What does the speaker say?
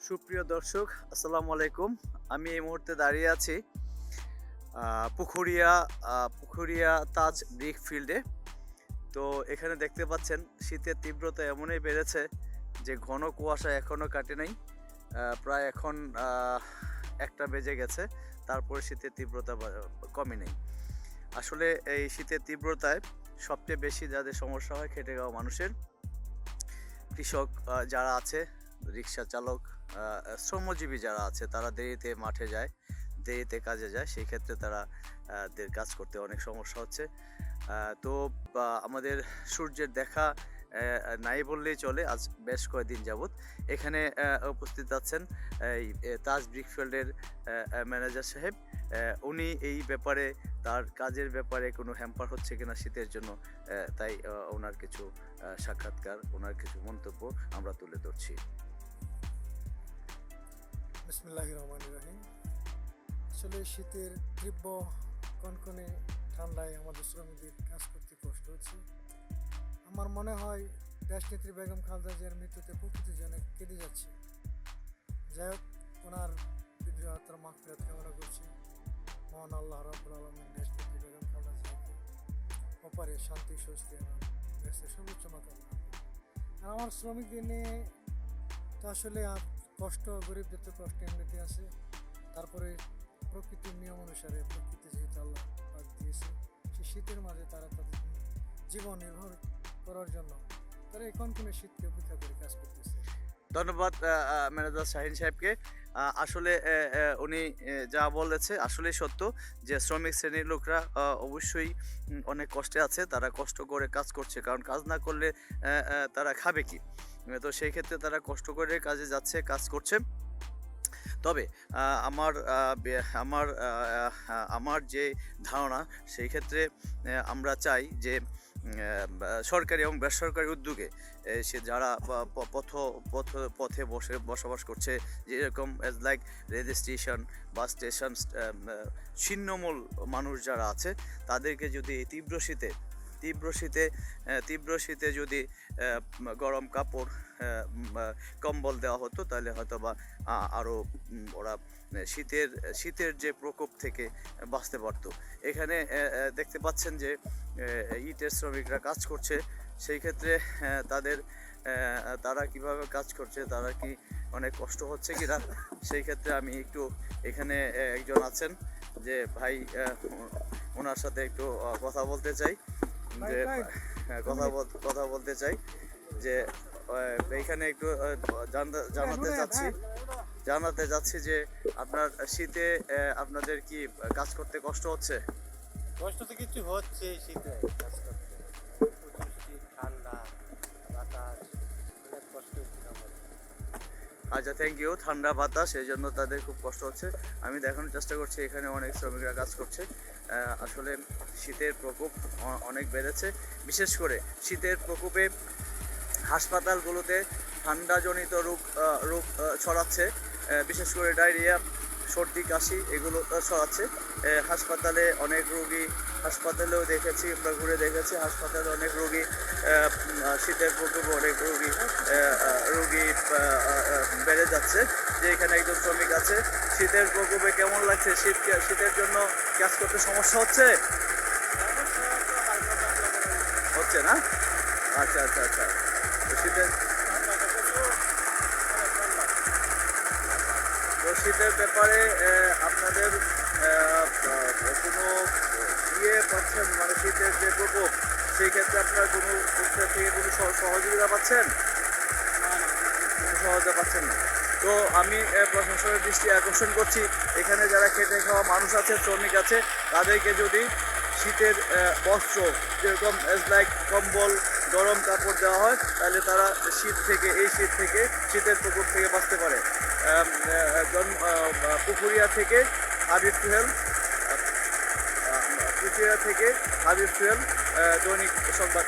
সুপ্রিয় দর্শক, আসসালামু আলাইকুম। আমি এই মুহূর্তে দাঁড়িয়ে আছি পুখুরিয়া তাজ ব্রিক ফিল্ডে। তো এখানে দেখতে পাচ্ছেন শীতের তীব্রতা এমনই বেড়েছে যে ঘন কুয়াশা এখনও কাটে নাই। প্রায় এখন 1টা বেজে গেছে, তারপরে শীতের তীব্রতা কমে নেই। আসলে এই শীতের তীব্রতায় সবচেয়ে বেশি যাদের সমস্যা হয় খেটে খাওয়া মানুষের, কৃষক যারা আছে, রিক্সা চালক, শ্রমজীবী যারা আছে, তারা দেরিতে মাঠে যায়, দেরিতে কাজে যায়, সেই ক্ষেত্রে তারা দের কাজ করতে অনেক সমস্যা হচ্ছে। তো আমাদের সূর্যের দেখা নাই বললেই চলে। আজ বেশ কয়েকদিন যাবৎ এখানে উপস্থিত আছেন এই তাজ ব্রিকফিল্ডের ম্যানেজার সাহেব। উনি এই ব্যাপারে, তার কাজের ব্যাপারে কোনো হ্যাম্পার হচ্ছে কিনা শীতের জন্য, তাই ওনার কিছু সাক্ষাৎকার, ওনার কিছু মন্তব্য আমরা তুলে ধরছি। বিসমিল্লাহির রহমানির রহিম। আসলে শীতের তীব্র কনকনে ঠান্ডায় আমাদের শ্রমিকদের কাজ করতে কষ্ট হচ্ছে। আমার মনে হয় দেশনেত্রী বেগম খালেদা জিয়ার মৃত্যুতে প্রকৃতি যেন কেঁদে যাচ্ছে। যাই হোক, ওনার বিদ্রোহ আত্মার মাগফিরাত কামনা করছি। মহান আল্লাহ রাব্বুল আলামিন দেশনেত্রী বেগম খালেদা জিয়াকে অপারে শান্তি স্বস্তি আনার দেশের সর্বোচ্চ মাকামনা। আর আমার শ্রমিকদের নিয়ে তো আসলে কষ্ট, গরিবদের তো কষ্ট এমনিতে আছে। তারপরে প্রকৃতির নিয়ম অনুসারে, প্রকৃতি যেহেতু আল্লাহ পাক দিয়েছে, সেই শীতের মাঝে তারা তাদের জীবন নির্ভর করার জন্য তারা এখন কোনো শীতকে অপেক্ষা করে কাজ করতেছে। ধন্যবাদ ম্যানেজার শাহিন সাহেবকে। আসলে উনি যা বলেছে আসলেই সত্য যে শ্রমিক শ্রেণীর লোকরা অবশ্যই অনেক কষ্টে আছে। তারা কষ্ট করে কাজ করছে, কারণ কাজ না করলে তারা খাবে কি? তো সেই ক্ষেত্রে তারা কষ্ট করে কাজে যাচ্ছে, কাজ করছে। তবে আমার আমার আমার যে ধারণা, সেই ক্ষেত্রে আমরা চাই যে সরকারি এবং বেসরকারি উদ্যোগে সে যারা পথে বসবাস করছে, যেরকম like rail station, bus station, ছিন্নমূল মানুষ যারা আছে, তাদেরকে যদি এই তীব্র শীতে যদি গরম কাপড়, কম্বল দেওয়া হতো, তাহলে হয়তো বা আরও ওরা শীতের যে প্রকোপ থেকে বাঁচতে পারতো। এখানে দেখতে পাচ্ছেন যে ইটের শ্রমিকরা কাজ করছে, সেই ক্ষেত্রে তারা কিভাবে কাজ করছে, তারা কি অনেক কষ্ট হচ্ছে কিনা, সেই ক্ষেত্রে আমি একটু এখানে একজন আছেন যে ভাই, ওনার সাথে একটু কথা বলতে চাই যে কথা বলতে চাই যে এইখানে একটু জানাতে যাচ্ছি যে আপনার শীতে আপনাদের কি কাজ করতে কষ্ট হচ্ছে? কষ্ট তো কিছু হচ্ছে শীতে কাজ করতে, প্রচুর শীত, ঠান্ডা, বাতাস, অনেক কষ্ট হচ্ছে আমাদের। আচ্ছা, থ্যাংক ইউ। ঠান্ডা বাতাস, এই জন্য তাদের খুব কষ্ট হচ্ছে। আমি দেখানোর চেষ্টা করছি এখানে অনেক শ্রমিকরা কাজ করছে। আসলে শীতের প্রকোপ অনেক বেড়েছে। বিশেষ করে শীতের প্রকোপে হাসপাতালগুলোতে ঠান্ডাজনিত রোগ ছড়াচ্ছে। বিশেষ করে ডায়রিয়া, সর্দি, কাশি এগুলো ছড়াচ্ছে। হাসপাতালে অনেক রোগী, হাসপাতালেও দেখেছি, আমরা ঘুরে দেখেছি, হাসপাতালে অনেক রোগী, শীতের প্রকোপে অনেক রোগী বেড়ে যাচ্ছে। যে এখানে একজন শ্রমিক আছে। শীতের প্রকোপে কেমন লাগছে? শীতের জন্য কাজ করতে সমস্যা হচ্ছে না? আচ্ছা আচ্ছা আচ্ছা। শীতের ব্যাপারে আপনাদের কোনো পাচ্ছেন, মানে শীতের যে প্রকোপ, সেই ক্ষেত্রে আপনারা কোনো থেকে কোনো সহযোগিতা পাচ্ছেন? কোনো সহযোগিতা পাচ্ছেন না। তো আমি প্রশাসনের দৃষ্টি আকর্ষণ করছি, এখানে যারা খেটে খাওয়া মানুষ আছে, শ্রমিক আছে, তাদেরকে যদি শীতের বস্ত্র, যেরকম লাইক কম্বল, গরম কাপড় দেওয়া হয়, তাহলে তারা শীতের প্রকোপ থেকে বাঁচতে পারে। পুকুরিয়া থেকে হাবিব সুহেল, দৈনিক সংবাদ।